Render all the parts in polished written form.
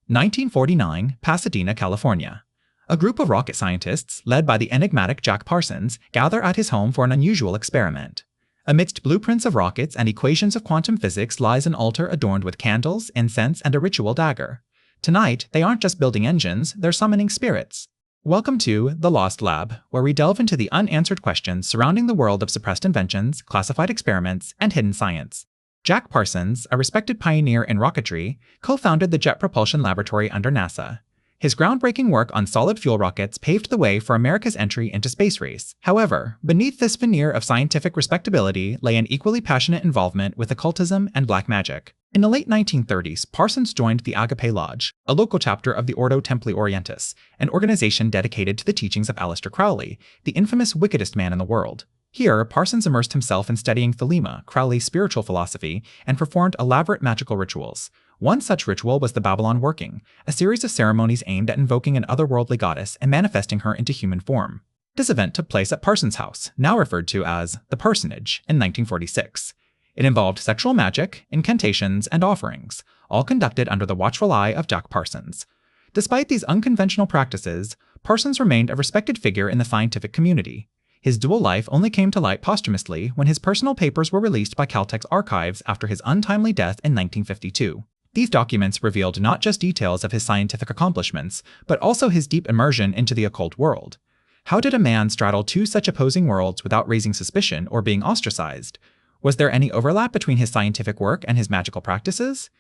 1949, Pasadena, California. A group of rocket scientists, led by the enigmatic Jack Parsons, gather at his home for an unusual experiment. Amidst blueprints of rockets and equations of quantum physics lies an altar adorned with candles, incense, and a ritual dagger. Tonight, they aren't just building engines, they're summoning spirits. Welcome to The Lost Lab, where we delve into the unanswered questions surrounding the world of suppressed inventions, classified experiments, and hidden science. Jack Parsons, a respected pioneer in rocketry, co-founded the Jet Propulsion Laboratory under NASA. His groundbreaking work on solid fuel rockets paved the way for America's entry into space race. However, beneath this veneer of scientific respectability lay an equally passionate involvement with occultism and black magic. In the late 1930s, Parsons joined the Agape Lodge, a local chapter of the Ordo Templi Orientis, an organization dedicated to the teachings of Aleister Crowley, the infamous wickedest man in the world. Here, Parsons immersed himself in studying Thelema, Crowley's spiritual philosophy, and performed elaborate magical rituals. One such ritual was the Babylon Working, a series of ceremonies aimed at invoking an otherworldly goddess and manifesting her into human form. This event took place at Parsons' house, now referred to as the Parsonage, in 1946. It involved sexual magic, incantations, and offerings, all conducted under the watchful eye of Jack Parsons. Despite these unconventional practices, Parsons remained a respected figure in the scientific community. His dual life only came to light posthumously when his personal papers were released by Caltech's archives after his untimely death in 1952. These documents revealed not just details of his scientific accomplishments, but also his deep immersion into the occult world. How did a man straddle two such opposing worlds without raising suspicion or being ostracized? Was there any overlap between his scientific work and his magical practices?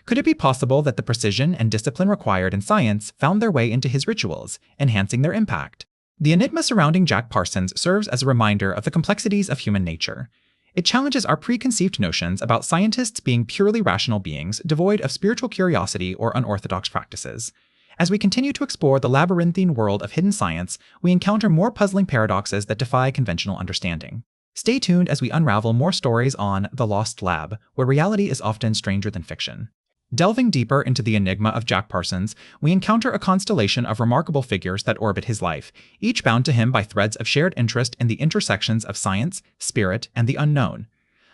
Could it be possible that the precision and discipline required in science found their way into his rituals, enhancing their impact? The enigma surrounding Jack Parsons serves as a reminder of the complexities of human nature. It challenges our preconceived notions about scientists being purely rational beings devoid of spiritual curiosity or unorthodox practices. As we continue to explore the labyrinthine world of hidden science, we encounter more puzzling paradoxes that defy conventional understanding. Stay tuned as we unravel more stories on The Lost Lab, where reality is often stranger than fiction. Delving deeper into the enigma of Jack Parsons, we encounter a constellation of remarkable figures that orbit his life, each bound to him by threads of shared interest in the intersections of science, spirit, and the unknown.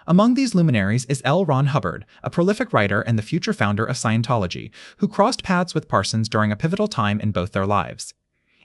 Among these luminaries is L. Ron Hubbard, a prolific writer and the future founder of Scientology, who crossed paths with Parsons during a pivotal time in both their lives.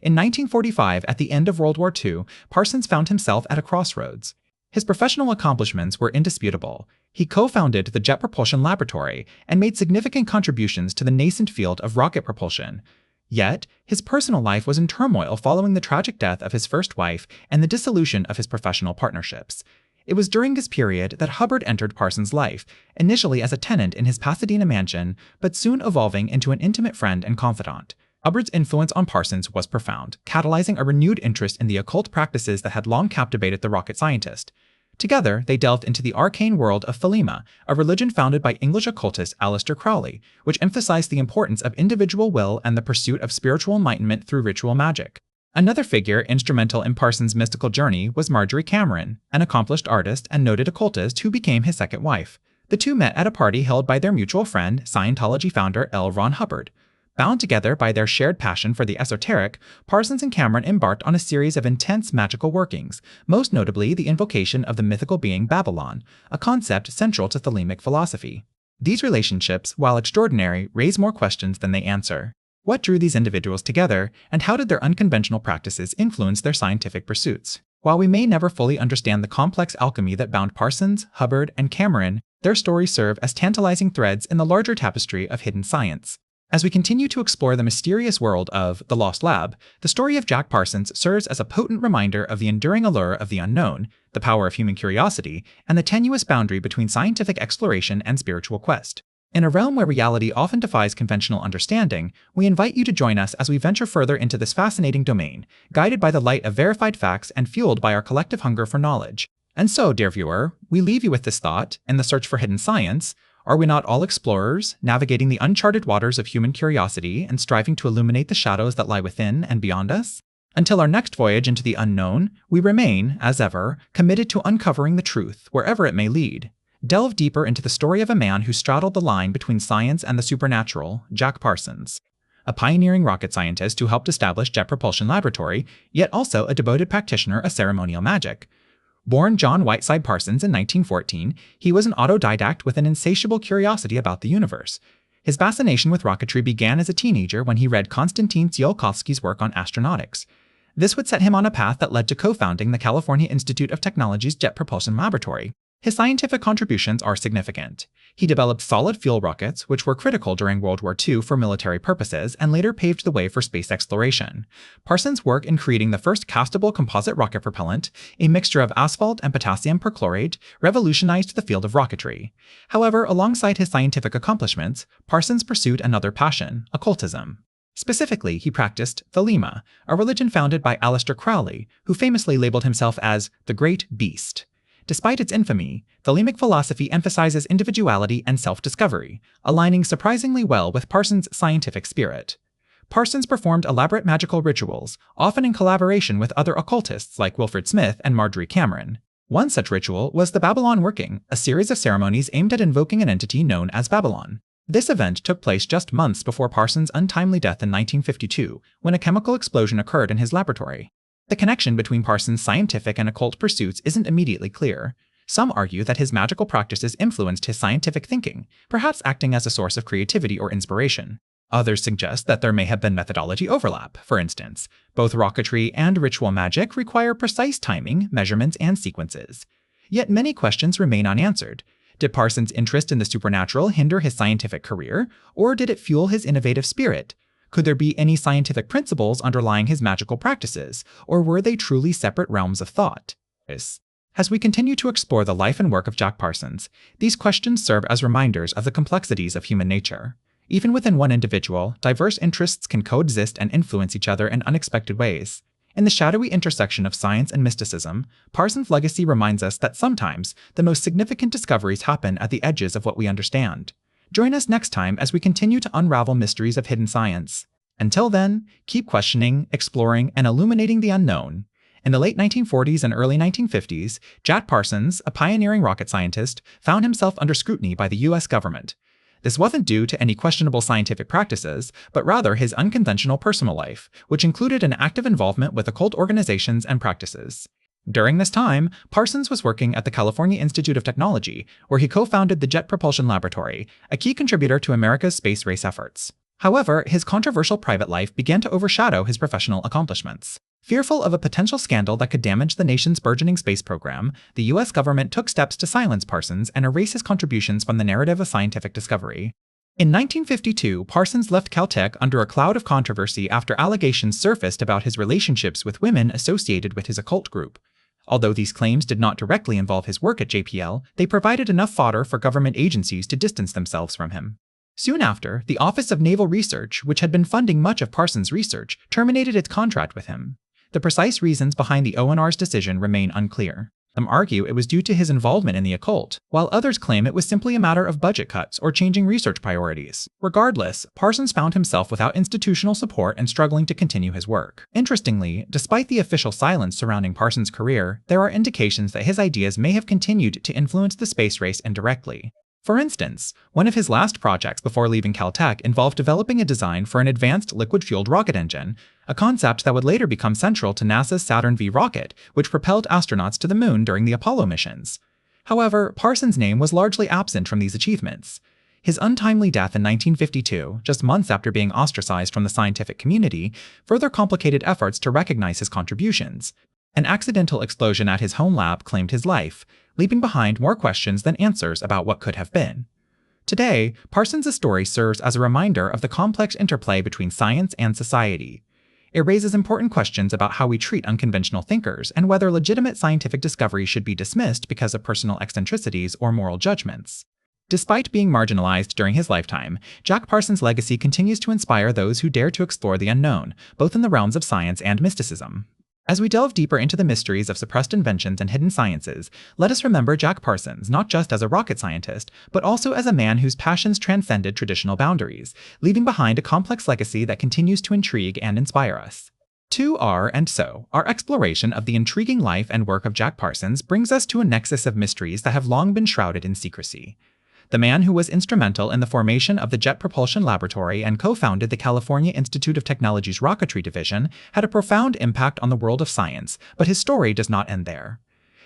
In 1945, at the end of World War II, Parsons found himself at a crossroads. His professional accomplishments were indisputable. He co-founded the Jet Propulsion Laboratory and made significant contributions to the nascent field of rocket propulsion. Yet, his personal life was in turmoil following the tragic death of his first wife and the dissolution of his professional partnerships. It was during this period that Hubbard entered Parsons' life, initially as a tenant in his Pasadena mansion, but soon evolving into an intimate friend and confidant. Hubbard's influence on Parsons was profound, catalyzing a renewed interest in the occult practices that had long captivated the rocket scientist. Together, they delved into the arcane world of Thelema, a religion founded by English occultist Aleister Crowley, which emphasized the importance of individual will and the pursuit of spiritual enlightenment through ritual magic. Another figure instrumental in Parsons' mystical journey was Marjorie Cameron, an accomplished artist and noted occultist who became his second wife. The two met at a party held by their mutual friend, Scientology founder L. Ron Hubbard. Bound together by their shared passion for the esoteric, Parsons and Cameron embarked on a series of intense magical workings, most notably the invocation of the mythical being Babylon, a concept central to Thelemic philosophy. These relationships, while extraordinary, raise more questions than they answer. What drew these individuals together, and how did their unconventional practices influence their scientific pursuits? While we may never fully understand the complex alchemy that bound Parsons, Hubbard, and Cameron, their stories serve as tantalizing threads in the larger tapestry of hidden science. As we continue to explore the mysterious world of The Lost Lab, the story of Jack Parsons serves as a potent reminder of the enduring allure of the unknown, the power of human curiosity, and the tenuous boundary between scientific exploration and spiritual quest. In a realm where reality often defies conventional understanding, we invite you to join us as we venture further into this fascinating domain, guided by the light of verified facts and fueled by our collective hunger for knowledge. And so, dear viewer, we leave you with this thought: in the search for hidden science, are we not all explorers, navigating the uncharted waters of human curiosity and striving to illuminate the shadows that lie within and beyond us? Until our next voyage into the unknown, we remain, as ever, committed to uncovering the truth, wherever it may lead. Delve deeper into the story of a man who straddled the line between science and the supernatural, Jack Parsons. A pioneering rocket scientist who helped establish Jet Propulsion Laboratory, yet also a devoted practitioner of ceremonial magic. Born John Whiteside Parsons in 1914, he was an autodidact with an insatiable curiosity about the universe. His fascination with rocketry began as a teenager when he read Konstantin Tsiolkovsky's work on astronautics. This would set him on a path that led to co-founding the California Institute of Technology's Jet Propulsion Laboratory. His scientific contributions are significant. He developed solid fuel rockets, which were critical during World War II for military purposes and later paved the way for space exploration. Parsons' work in creating the first castable composite rocket propellant, a mixture of asphalt and potassium perchlorate, revolutionized the field of rocketry. However, alongside his scientific accomplishments, Parsons pursued another passion, occultism. Specifically, he practiced Thelema, a religion founded by Aleister Crowley, who famously labeled himself as the Great Beast. Despite its infamy, Thelemic philosophy emphasizes individuality and self-discovery, aligning surprisingly well with Parsons' scientific spirit. Parsons performed elaborate magical rituals, often in collaboration with other occultists like Wilfred Smith and Marjorie Cameron. One such ritual was the Babylon Working, a series of ceremonies aimed at invoking an entity known as Babylon. This event took place just months before Parsons' untimely death in 1952, when a chemical explosion occurred in his laboratory. The connection between Parsons' scientific and occult pursuits isn't immediately clear. Some argue that his magical practices influenced his scientific thinking, perhaps acting as a source of creativity or inspiration. Others suggest that there may have been methodology overlap. For instance, both rocketry and ritual magic require precise timing, measurements, and sequences. Yet many questions remain unanswered. Did Parsons' interest in the supernatural hinder his scientific career, or did it fuel his innovative spirit? Could there be any scientific principles underlying his magical practices, or were they truly separate realms of thought? As we continue to explore the life and work of Jack Parsons, these questions serve as reminders of the complexities of human nature. Even within one individual, diverse interests can coexist and influence each other in unexpected ways. In the shadowy intersection of science and mysticism, Parsons' legacy reminds us that sometimes the most significant discoveries happen at the edges of what we understand. Join us next time as we continue to unravel mysteries of hidden science. Until then, keep questioning, exploring, and illuminating the unknown. In the late 1940s and early 1950s, Jack Parsons, a pioneering rocket scientist, found himself under scrutiny by the US government. This wasn't due to any questionable scientific practices, but rather his unconventional personal life, which included an active involvement with occult organizations and practices. During this time, Parsons was working at the California Institute of Technology, where he co-founded the Jet Propulsion Laboratory, a key contributor to America's space race efforts. However, his controversial private life began to overshadow his professional accomplishments. Fearful of a potential scandal that could damage the nation's burgeoning space program, the US government took steps to silence Parsons and erase his contributions from the narrative of scientific discovery. In 1952, Parsons left Caltech under a cloud of controversy after allegations surfaced about his relationships with women associated with his occult group. Although these claims did not directly involve his work at JPL, they provided enough fodder for government agencies to distance themselves from him. Soon after, the Office of Naval Research, which had been funding much of Parsons' research, terminated its contract with him. The precise reasons behind the ONR's decision remain unclear. Some argue it was due to his involvement in the occult, while others claim it was simply a matter of budget cuts or changing research priorities. Regardless, Parsons found himself without institutional support and struggling to continue his work. Interestingly, despite the official silence surrounding Parsons' career, there are indications that his ideas may have continued to influence the space race indirectly. For instance, one of his last projects before leaving Caltech involved developing a design for an advanced liquid-fueled rocket engine, a concept that would later become central to NASA's Saturn V rocket, which propelled astronauts to the moon during the Apollo missions. However, Parsons' name was largely absent from these achievements. His untimely death in 1952, just months after being ostracized from the scientific community, further complicated efforts to recognize his contributions. An accidental explosion at his home lab claimed his life, leaving behind more questions than answers about what could have been. Today, Parsons' story serves as a reminder of the complex interplay between science and society. It raises important questions about how we treat unconventional thinkers and whether legitimate scientific discoveries should be dismissed because of personal eccentricities or moral judgments. Despite being marginalized during his lifetime, Jack Parsons' legacy continues to inspire those who dare to explore the unknown, both in the realms of science and mysticism. As we delve deeper into the mysteries of suppressed inventions and hidden sciences, let us remember Jack Parsons not just as a rocket scientist, but also as a man whose passions transcended traditional boundaries, leaving behind a complex legacy that continues to intrigue and inspire us. Our exploration of the intriguing life and work of Jack Parsons brings us to a nexus of mysteries that have long been shrouded in secrecy. The man who was instrumental in the formation of the Jet Propulsion Laboratory and co-founded the California Institute of Technology's rocketry division had a profound impact on the world of science, but his story does not end there.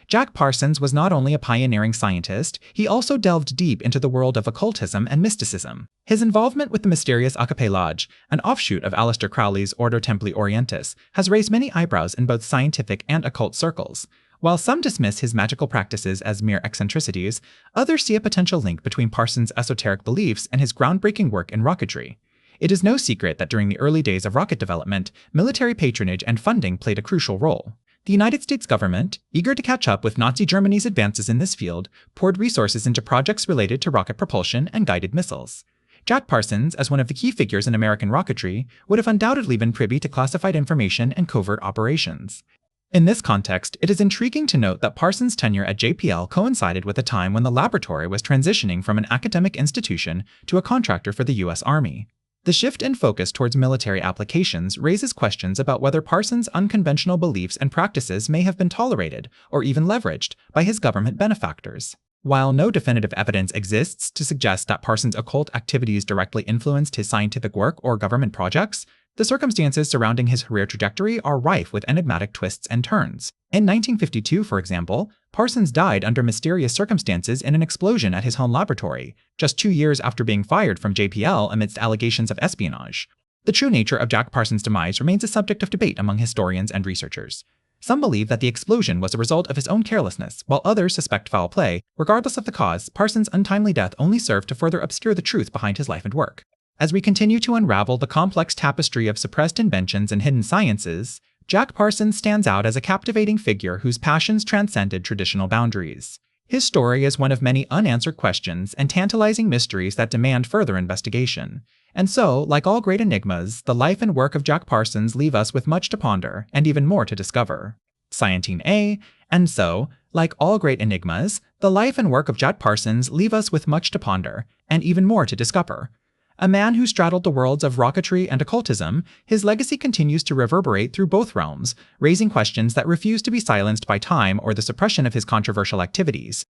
Jack Parsons was not only a pioneering scientist, he also delved deep into the world of occultism and mysticism. His involvement with the mysterious Akape Lodge, an offshoot of Aleister Crowley's Ordo Templi Orientis, has raised many eyebrows in both scientific and occult circles. While some dismiss his magical practices as mere eccentricities, others see a potential link between Parsons' esoteric beliefs and his groundbreaking work in rocketry. It is no secret that during the early days of rocket development, military patronage and funding played a crucial role. The United States government, eager to catch up with Nazi Germany's advances in this field, poured resources into projects related to rocket propulsion and guided missiles. Jack Parsons, as one of the key figures in American rocketry, would have undoubtedly been privy to classified information and covert operations. In this context, it is intriguing to note that Parsons' tenure at JPL coincided with a time when the laboratory was transitioning from an academic institution to a contractor for the U.S. Army. The shift in focus towards military applications raises questions about whether Parsons' unconventional beliefs and practices may have been tolerated, or even leveraged, by his government benefactors. While no definitive evidence exists to suggest that Parsons' occult activities directly influenced his scientific work or government projects, the circumstances surrounding his career trajectory are rife with enigmatic twists and turns. In 1952, for example, Parsons died under mysterious circumstances in an explosion at his home laboratory, just 2 years after being fired from JPL amidst allegations of espionage. The true nature of Jack Parsons' demise remains a subject of debate among historians and researchers. Some believe that the explosion was a result of his own carelessness, while others suspect foul play. Regardless of the cause, Parsons' untimely death only served to further obscure the truth behind his life and work. As we continue to unravel the complex tapestry of suppressed inventions and hidden sciences, Jack Parsons stands out as a captivating figure whose passions transcended traditional boundaries. His story is one of many unanswered questions and tantalizing mysteries that demand further investigation. And so, like all great enigmas, the life and work of Jack Parsons leave us with much to ponder and even more to discover. Scientine A. And so, like all great enigmas, the life and work of Jack Parsons leave us with much to ponder and even more to discover. A man who straddled the worlds of rocketry and occultism, his legacy continues to reverberate through both realms, raising questions that refuse to be silenced by time or the suppression of his controversial activities.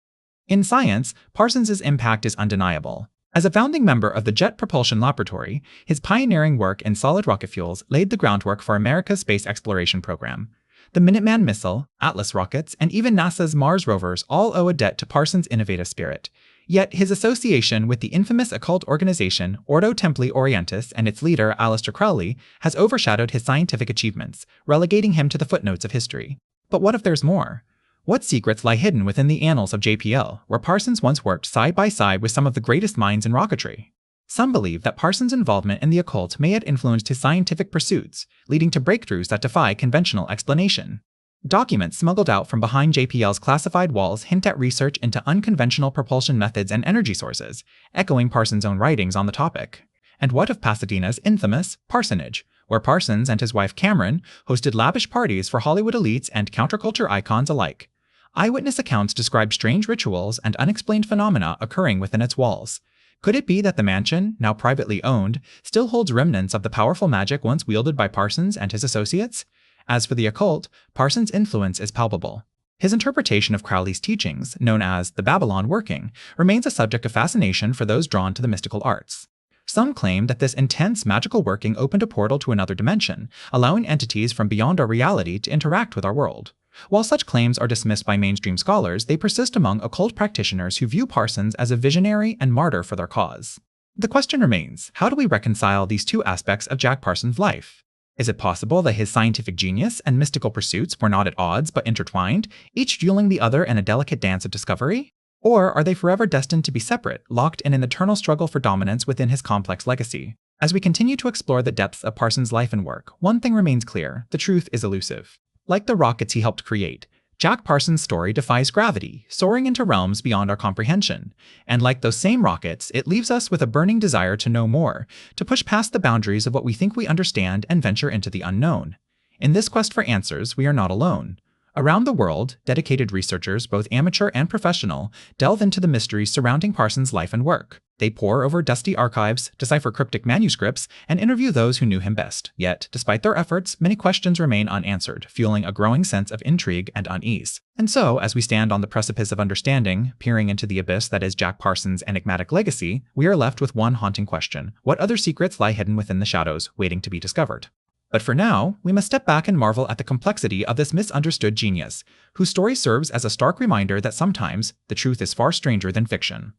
In science, Parsons' impact is undeniable. As a founding member of the Jet Propulsion Laboratory, his pioneering work in solid rocket fuels laid the groundwork for America's space exploration program. The Minuteman missile, Atlas rockets, and even NASA's Mars rovers all owe a debt to Parsons' innovative spirit. Yet his association with the infamous occult organization Ordo Templi Orientis and its leader Aleister Crowley has overshadowed his scientific achievements, relegating him to the footnotes of history. But what if there's more? What secrets lie hidden within the annals of JPL, where Parsons once worked side by side with some of the greatest minds in rocketry? Some believe that Parsons' involvement in the occult may have influenced his scientific pursuits, leading to breakthroughs that defy conventional explanation. Documents smuggled out from behind JPL's classified walls hint at research into unconventional propulsion methods and energy sources, echoing Parsons' own writings on the topic. And what of Pasadena's infamous Parsonage, where Parsons and his wife Cameron hosted lavish parties for Hollywood elites and counterculture icons alike? Eyewitness accounts describe strange rituals and unexplained phenomena occurring within its walls. Could it be that the mansion, now privately owned, still holds remnants of the powerful magic once wielded by Parsons and his associates? As for the occult, Parsons' influence is palpable. His interpretation of Crowley's teachings, known as the Babylon Working, remains a subject of fascination for those drawn to the mystical arts. Some claim that this intense magical working opened a portal to another dimension, allowing entities from beyond our reality to interact with our world. While such claims are dismissed by mainstream scholars, they persist among occult practitioners who view Parsons as a visionary and martyr for their cause. The question remains, how do we reconcile these two aspects of Jack Parsons' life? Is it possible that his scientific genius and mystical pursuits were not at odds but intertwined, each fueling the other in a delicate dance of discovery? Or are they forever destined to be separate, locked in an eternal struggle for dominance within his complex legacy? As we continue to explore the depths of Parsons' life and work, one thing remains clear: the truth is elusive. Like the rockets he helped create, Jack Parsons' story defies gravity, soaring into realms beyond our comprehension. And like those same rockets, it leaves us with a burning desire to know more, to push past the boundaries of what we think we understand and venture into the unknown. In this quest for answers, we are not alone. Around the world, dedicated researchers, both amateur and professional, delve into the mysteries surrounding Parsons' life and work. They pore over dusty archives, decipher cryptic manuscripts, and interview those who knew him best. Yet, despite their efforts, many questions remain unanswered, fueling a growing sense of intrigue and unease. And so, as we stand on the precipice of understanding, peering into the abyss that is Jack Parsons' enigmatic legacy, we are left with one haunting question: what other secrets lie hidden within the shadows, waiting to be discovered? But for now, we must step back and marvel at the complexity of this misunderstood genius, whose story serves as a stark reminder that sometimes the truth is far stranger than fiction.